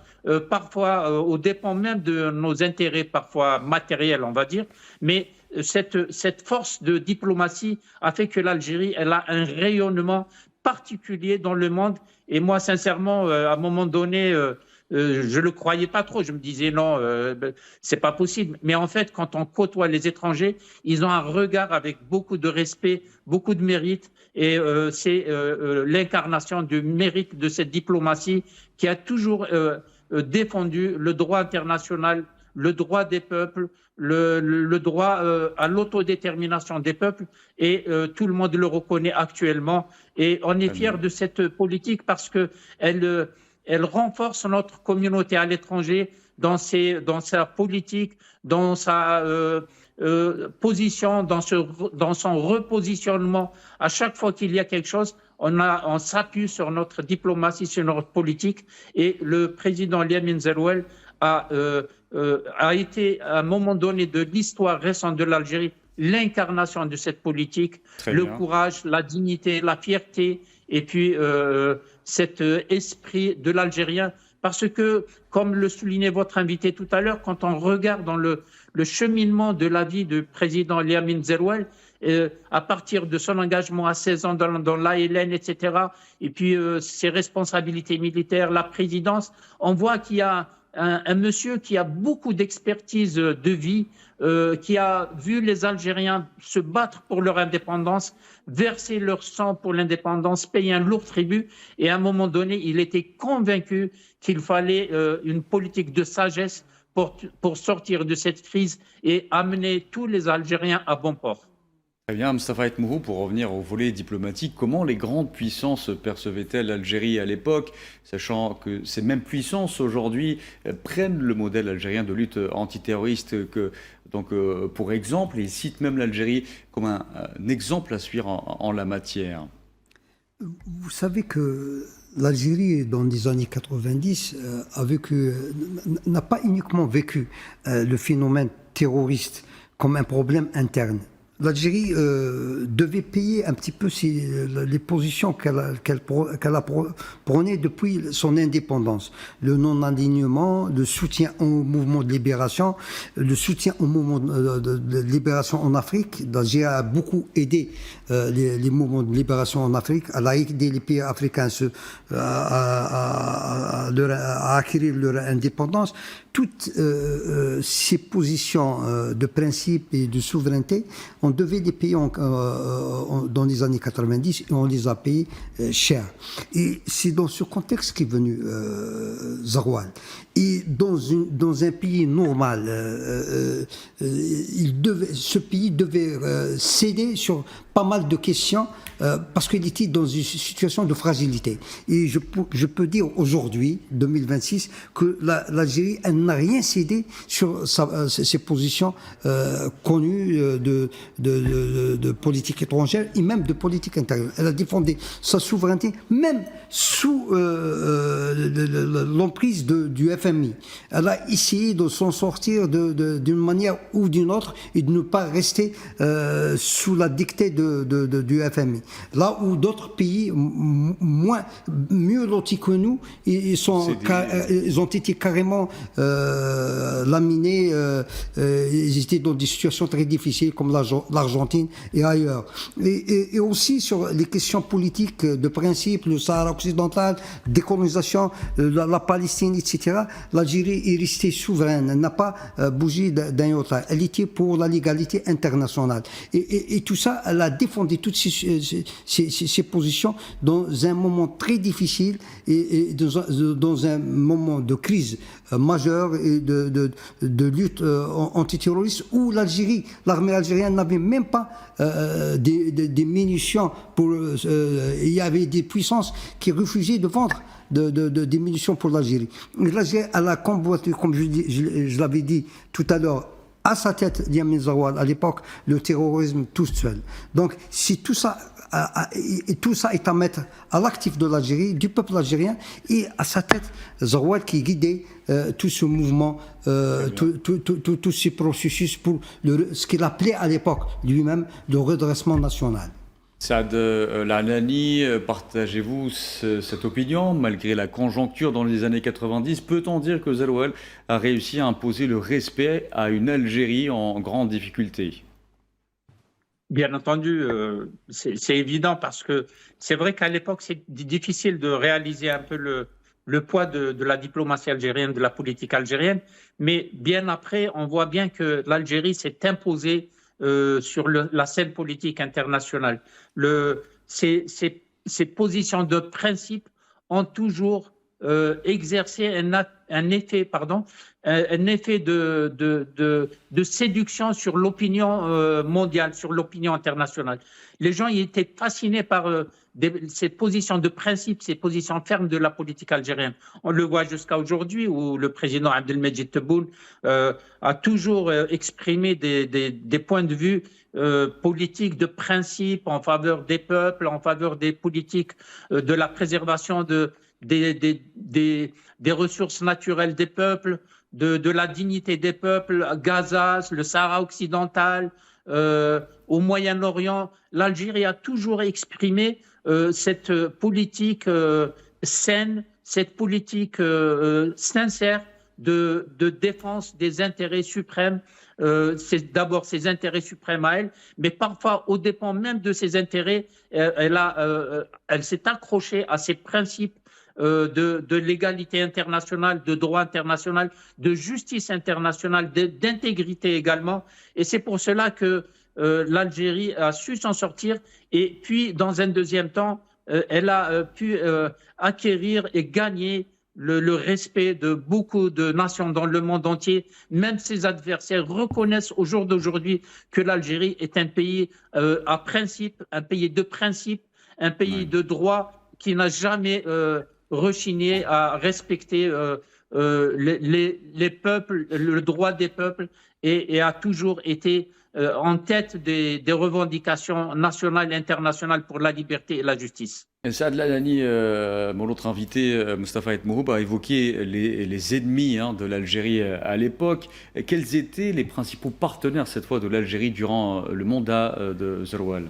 parfois aux dépens même de nos intérêts, parfois matériels, on va dire. Mais cette force de diplomatie a fait que l'Algérie, elle a un rayonnement particulier dans le monde. Et moi, sincèrement, à un moment donné, je le croyais pas trop. Je me disais non, c'est pas possible. Mais en fait, quand on côtoie les étrangers, ils ont un regard avec beaucoup de respect, beaucoup de mérite. Et c'est l'incarnation du mérite de cette diplomatie qui a toujours défendu le droit international, le droit des peuples, le droit à l'autodétermination des peuples, et tout le monde le reconnaît actuellement. Et on est fiers de cette politique parce que elle renforce notre communauté à l'étranger dans sa politique, dans sa position, dans son repositionnement. À chaque fois qu'il y a quelque chose, on s'appuie sur notre diplomatie, sur notre politique. Et le président Liamin Zerouel a été, à un moment donné de l'histoire récente de l'Algérie, l'incarnation de cette politique, courage, la dignité, la fierté, et puis cet esprit de l'Algérien. Parce que, comme le soulignait votre invité tout à l'heure, quand on regarde dans le cheminement de la vie du président Liamin Zerouel, à partir de son engagement à 16 ans dans l'ALN, etc., et puis ses responsabilités militaires, la présidence, on voit qu'il y a un monsieur qui a beaucoup d'expertise de vie, qui a vu les Algériens se battre pour leur indépendance, verser leur sang pour l'indépendance, payer un lourd tribut, et à un moment donné, il était convaincu qu'il fallait une politique de sagesse pour sortir de cette crise et amener tous les Algériens à bon port. Très bien, Mustapha Etmourou, pour revenir au volet diplomatique, comment les grandes puissances percevaient-elles l'Algérie à l'époque, sachant que ces mêmes puissances aujourd'hui prennent le modèle algérien de lutte antiterroriste pour exemple, et citent même l'Algérie comme un exemple à suivre en la matière? Vous savez que l'Algérie, dans les années 90, n'a pas uniquement vécu le phénomène terroriste comme un problème interne. L'Algérie devait payer un petit peu les positions qu'elle prenait depuis son indépendance. Le non-alignement, le soutien au mouvement de libération, le soutien au mouvement de libération en Afrique. L'Algérie a beaucoup aidé les mouvements de libération en Afrique. Elle a aidé les pays africains à acquérir leur indépendance. Toutes ces positions de principe et de souveraineté, on devait les payer dans les années 90 et on les a payés cher. Et c'est dans ce contexte qu'est venu Zerouel. Et dans un pays normal, ce pays devait céder sur pas mal de questions parce qu'il était dans une situation de fragilité. Et je peux dire aujourd'hui, 2026, que l'Algérie, elle n'a rien cédé sur ses positions connues de politique étrangère et même de politique intérieure. Elle a défendu sa souveraineté, même sous l'emprise du FMI. Elle a essayé de s'en sortir d'une manière ou d'une autre et de ne pas rester sous la dictée du FMI. Là où d'autres pays mieux lotis que nous, ils ont été carrément laminés. Ils étaient dans des situations très difficiles comme l'Argentine et ailleurs. Et aussi sur les questions politiques de principe, le Sahara occidental, décolonisation, la Palestine, etc. L'Algérie est restée souveraine, elle n'a pas bougé d'un iota. Elle était pour la légalité internationale. Et tout ça, elle a défendu toutes ses positions dans un moment très difficile et dans un moment de crise majeure et de lutte antiterroriste où l'armée algérienne n'avait même pas des munitions il y avait des puissances qui refusaient de vendre des munitions pour l'Algérie. L'Algérie, elle a combattu, comme je l'avais dit tout à l'heure, à sa tête, Yamin Zaroual, à l'époque, le terrorisme tout seul. Donc, si tout ça est à mettre à l'actif de l'Algérie, du peuple algérien, et à sa tête, Zaroual qui guidait tout ce mouvement, tous ces processus pour ce qu'il appelait à l'époque lui-même le redressement national. Saad Lalani, partagez-vous cette opinion? Malgré la conjoncture dans les années 90, peut-on dire que Zaroual a réussi à imposer le respect à une Algérie en grande difficulté? Bien entendu, c'est évident parce que c'est vrai qu'à l'époque, c'est difficile de réaliser un peu le poids de la diplomatie algérienne, de la politique algérienne. Mais bien après, on voit bien que l'Algérie s'est imposée sur la scène politique internationale. Ces positions de principe ont toujours exercé un effet de séduction sur l'opinion mondiale, sur l'opinion internationale. Les gens y étaient fascinés par ces positions de principe, ces positions fermes de la politique algérienne. On le voit jusqu'à aujourd'hui où le président Abdelmejid Tebboune a toujours exprimé des points de vue politiques de principe en faveur des peuples, en faveur des politiques de la préservation des ressources naturelles des peuples, de la dignité des peuples, Gaza, le Sahara occidental, au Moyen-Orient. L'Algérie a toujours exprimé cette politique saine, cette politique sincère de défense des intérêts suprêmes. C'est d'abord ses intérêts suprêmes à elle, mais parfois, au dépens même de ses intérêts, elle s'est accrochée à ses principes de l'égalité internationale, de droit international, de justice internationale, d'intégrité également. Et c'est pour cela que l'Algérie a su s'en sortir. Et puis, dans un deuxième temps, elle a pu acquérir et gagner le respect de beaucoup de nations dans le monde entier. Même ses adversaires reconnaissent au jour d'aujourd'hui que l'Algérie est un pays à principe, un pays de principe, un pays de droit qui n'a jamais rechigné à respecter les peuples, le droit des peuples et a toujours été en tête des revendications nationales et internationales pour la liberté et la justice. Saad Lalani, mon autre invité, Mustapha Et Mouhoub, a évoqué les ennemis de l'Algérie à l'époque. Quels étaient les principaux partenaires, cette fois, de l'Algérie durant le mandat de Zaroual?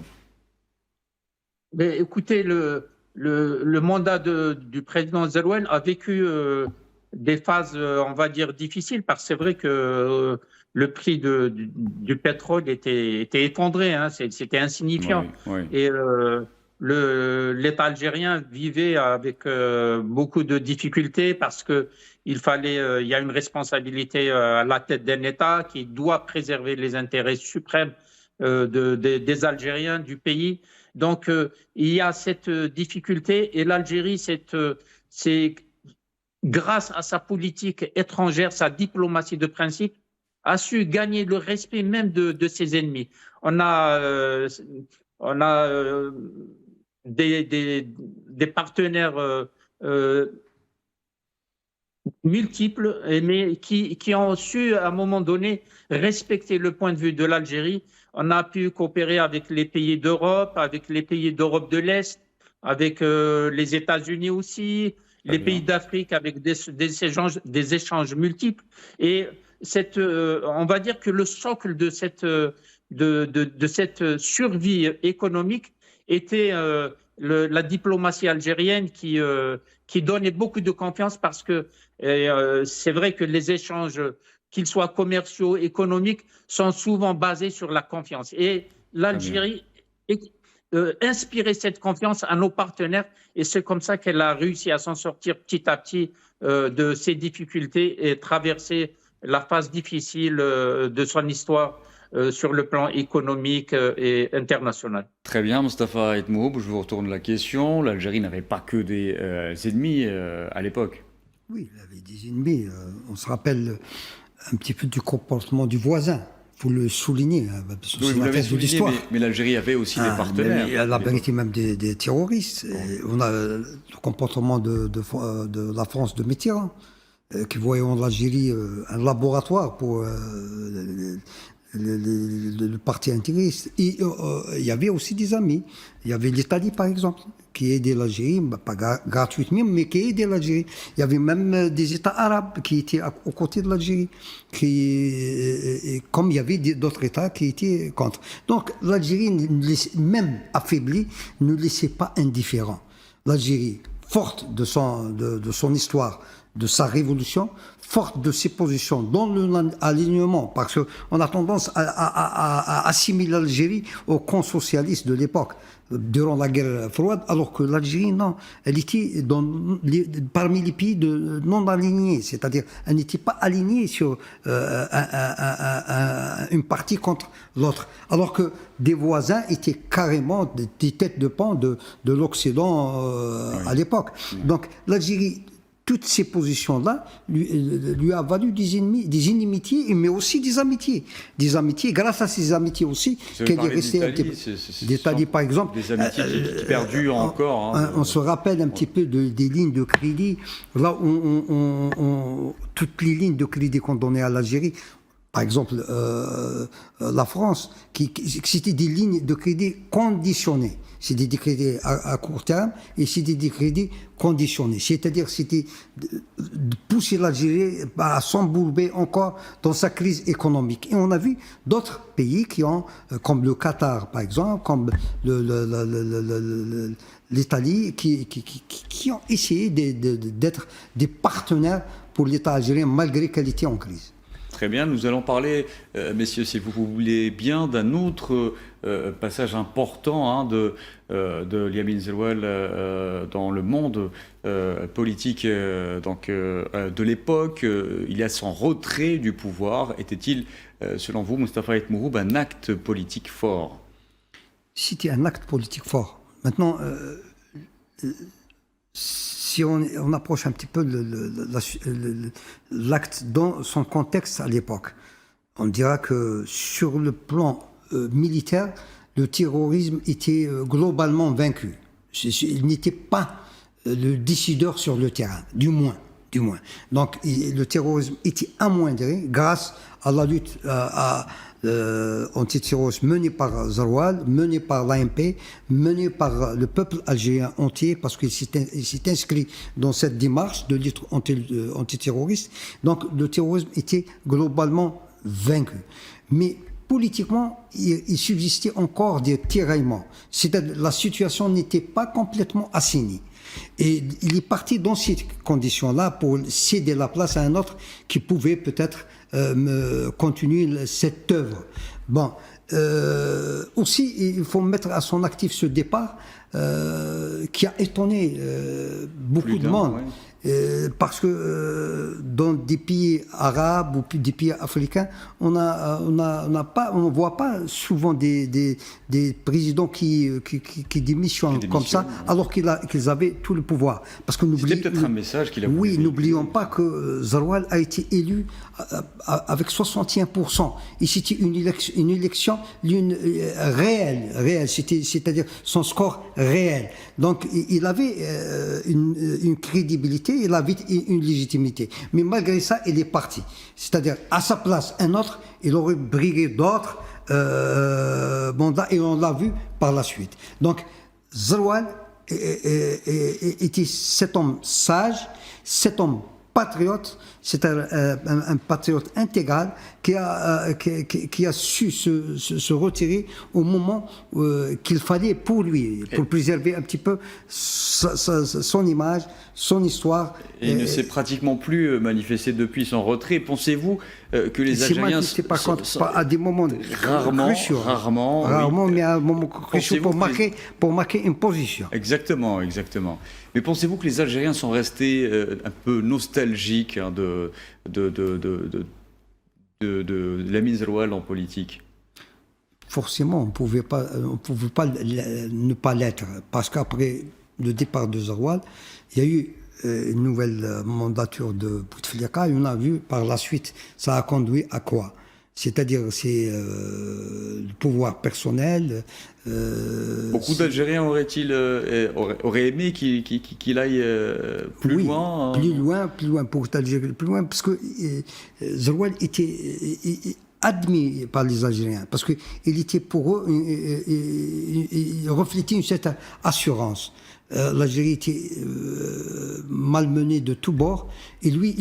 Écoutez, le mandat du président Zaroual a vécu des phases, on va dire, difficiles, parce que c'est vrai que le prix du pétrole était effondré, c'était insignifiant. Oui. Et l'État algérien vivait avec beaucoup de difficultés parce que il y a une responsabilité à la tête d'un État qui doit préserver les intérêts suprêmes des Algériens, du pays. Donc, il y a cette difficulté et l'Algérie, c'est grâce à sa politique étrangère, sa diplomatie de principe, a su gagner le respect même de ses ennemis. On a des partenaires multiples, mais qui ont su, à un moment donné, respecter le point de vue de l'Algérie. On a pu coopérer avec les pays d'Europe, avec les pays d'Europe de l'Est, avec les États-Unis aussi, les pays d'Afrique avec des échanges multiples. Et on va dire que le socle de cette survie économique était la diplomatie algérienne qui donnait beaucoup de confiance parce que c'est vrai que les échanges qu'ils soient commerciaux, économiques, sont souvent basés sur la confiance. Et l'Algérie inspirait cette confiance à nos partenaires et c'est comme ça qu'elle a réussi à s'en sortir petit à petit de ses difficultés et traverser la phase difficile de son histoire sur le plan économique et international. Très bien, Mostafa Etmoub, je vous retourne la question. L'Algérie n'avait pas que des ennemis à l'époque. Oui, il avait des ennemis. On se rappelle un petit peu du comportement du voisin. Il faut le souligner. Oui, vous l'avez souligné, mais l'Algérie avait aussi des partenaires. Il a vérité même des terroristes. On a le comportement de la France de Mitterrand, qui voyait en Algérie un laboratoire pour le parti intégriste. Et il y avait aussi des amis. Il y avait l'Italie, par exemple, qui aidait l'Algérie, pas gratuitement, mais qui aidait l'Algérie. Il y avait même des États arabes qui étaient aux côtés de l'Algérie, comme il y avait d'autres États qui étaient contre. Donc l'Algérie, même affaiblie, ne laissait pas indifférent. L'Algérie, forte de son histoire, de sa révolution, forte de ses positions dans l'alignement, parce qu'on a tendance à assimiler l'Algérie au camp socialiste de l'époque, durant la guerre froide, alors que l'Algérie, non, elle était parmi les pays non alignés, c'est-à-dire elle n'était pas alignée sur une partie contre l'autre, alors que des voisins étaient carrément des têtes de pont de l'Occident à l'époque. Donc l'Algérie, toutes ces positions-là lui a valu des inimitiés, mais aussi des amitiés. Des amitiés, grâce à ces amitiés aussi, qu'elle est restée un petit peu. D'Italie, par exemple. Des amitiés qui perdurent encore. On se rappelle un petit peu des lignes de crédit. Là, toutes les lignes de crédit qu'on donnait à l'Algérie, par exemple, la France, c'était des lignes de crédit conditionnées. C'était des crédits à court terme et c'était des crédits conditionnés. C'est-à-dire c'était de pousser l'Algérie à s'embourber encore dans sa crise économique. Et on a vu d'autres pays qui ont, comme le Qatar par exemple, comme l'Italie, qui ont essayé d'être des partenaires pour l'État algérien malgré qu'elle était en crise. Très bien, nous allons parler, messieurs, si vous voulez bien, d'un autre passage important de Yamin Zeroual dans le monde politique de l'époque. Il y a son retrait du pouvoir. Était-il, selon vous, Mostafa Etmoub, un acte politique fort? C'était un acte politique fort. Maintenant, si on approche un petit peu l'acte dans son contexte à l'époque, on dira que sur le plan militaire, le terrorisme était globalement vaincu. Il n'était pas le décideur sur le terrain, du moins. Donc le terrorisme était amoindri grâce à la lutte antiterroriste menée par Zeroual, menée par l'ANP, menée par le peuple algérien entier, parce qu'il s'est inscrit dans cette démarche de lutte antiterroriste. Donc le terrorisme était globalement vaincu. Mais politiquement, il subsistait encore des tiraillements. C'est-à-dire la situation n'était pas complètement assainie. Et il est parti dans ces conditions-là pour céder la place à un autre qui pouvait peut-être continuer cette œuvre. Bon, aussi, il faut mettre à son actif ce départ qui a étonné beaucoup de monde. Ouais. Parce que dans des pays arabes ou des pays africains, on ne voit pas souvent des présidents qui démissionnent comme ça, alors qu'ils avaient tout le pouvoir. Parce que c'était peut-être un message qu'il a voulu. Oui, n'oublions pas que Zeroual a été élu avec 61%. Et c'était une élection réelle, c'est-à-dire son score réel. Donc il avait une crédibilité, il avait une légitimité. Mais malgré ça, il est parti. C'est-à-dire, à sa place, un autre, il aurait brigué d'autres mandats et on l'a vu par la suite. Donc, Zeroual était cet homme sage, cet homme patriote, c'est un patriote intégral qui a su se retirer au moment qu'il fallait pour lui, pour préserver un petit peu son image, son histoire. Et il ne s'est pratiquement plus manifesté depuis son retrait. Pensez-vous que les Algériens par contre, à des moments cruciaux. Rarement, oui. Mais à un moment crucial pour marquer une position. Exactement, exactement. Mais pensez-vous que les Algériens sont restés un peu nostalgiques hein, de Lamine Zeroual en politique? Forcément, on ne pouvait pas ne pas l'être, parce qu'après le départ de Zeroual, il y a eu une nouvelle mandature de Bouteflika, et on a vu par la suite, ça a conduit à quoi? C'est-à-dire, c'est le pouvoir personnel. Beaucoup d'Algériens auraient aimé qu'il aille plus loin. Hein. Plus loin, pour l'Algérie, plus loin, parce que Zeroual était admis par les Algériens, parce qu'il était pour eux, il reflétait une certaine assurance. L'Algérie était malmenée de tous bords, et lui,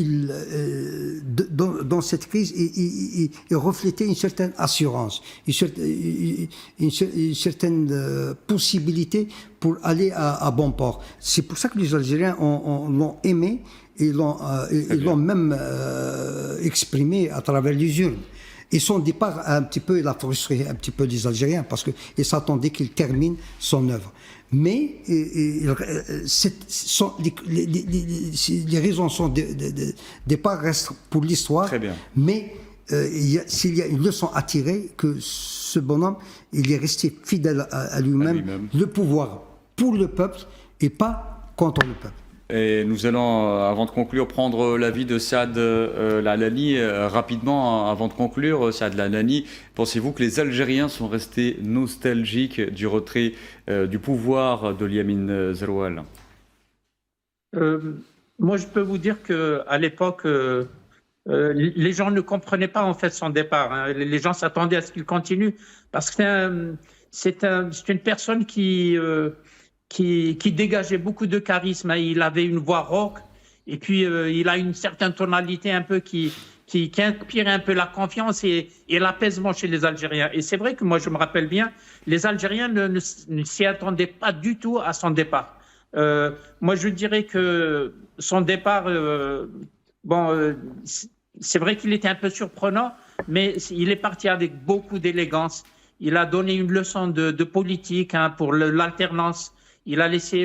dans cette crise, il reflétait une certaine assurance, une certaine possibilité pour aller à bon port. C'est pour ça que les Algériens l'ont aimé, et l'ont même exprimé à travers les urnes. Et son départ, il a frustré un petit peu les Algériens, parce qu'ils s'attendaient qu'il termine son œuvre. Mais les raisons de son départ restent pour l'histoire. Très bien. Mais s'il y a une leçon à tirer, que ce bonhomme, il est resté fidèle à lui-même, le pouvoir pour le peuple et pas contre le peuple. Et nous allons, avant de conclure, prendre l'avis de Saad Lalani rapidement. Avant de conclure, Saad Lalani, pensez-vous que les Algériens sont restés nostalgiques du retrait du pouvoir de Lamine Zeroual? Moi, je peux vous dire qu'à l'époque, les gens ne comprenaient pas en fait son départ. Hein. Les gens s'attendaient à ce qu'il continue, parce que c'est une personne qui dégageait beaucoup de charisme. Il avait une voix rauque, et puis il a une certaine tonalité un peu qui inspire un peu la confiance et l'apaisement chez les Algériens. Et c'est vrai que moi, je me rappelle bien, les Algériens ne s'y attendaient pas du tout à son départ. Moi, je dirais que son départ, c'est vrai qu'il était un peu surprenant, mais il est parti avec beaucoup d'élégance. Il a donné une leçon de politique pour l'alternance. Il a laissé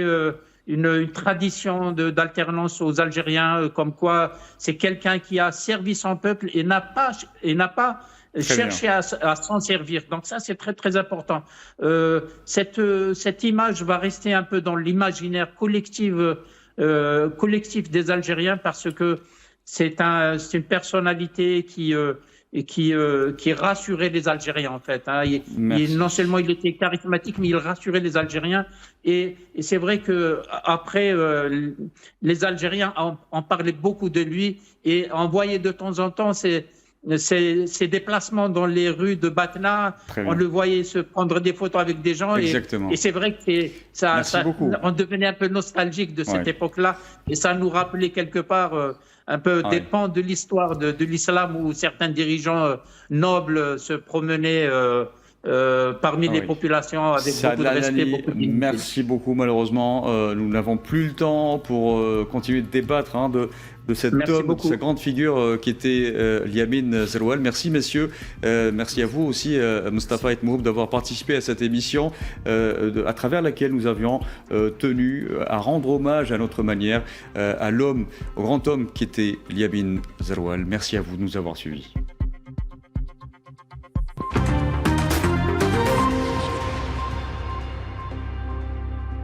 une tradition d'alternance aux Algériens, comme quoi c'est quelqu'un qui a servi son peuple et n'a pas cherché à s'en servir. Donc ça, c'est très, très important. Cette image va rester un peu dans l'imaginaire collectif des Algériens, parce que c'est une personnalité qui rassurait les Algériens en fait. Hein. Non seulement il était charismatique, mais il rassurait les Algériens. Et c'est vrai que après, les Algériens en parlaient beaucoup de lui et envoyaient de temps en temps ses déplacements dans les rues de Batna. On le voyait se prendre des photos avec des gens. Et c'est vrai que on devenait un peu nostalgique de cette époque-là. Et ça nous rappelait quelque part un peu des pans de l'histoire de l'islam, où certains dirigeants nobles se promenaient parmi les populations avec beaucoup de respect, beaucoup de dignité. Merci beaucoup. Malheureusement, nous n'avons plus le temps pour continuer de débattre de cet homme, de sa grande figure qui était Lamine Zeroual. Merci messieurs, merci à vous aussi Moustapha Etmoub d'avoir participé à cette émission à travers laquelle nous avions tenu à rendre hommage à notre manière au grand homme qui était Lamine Zeroual. Merci à vous de nous avoir suivis.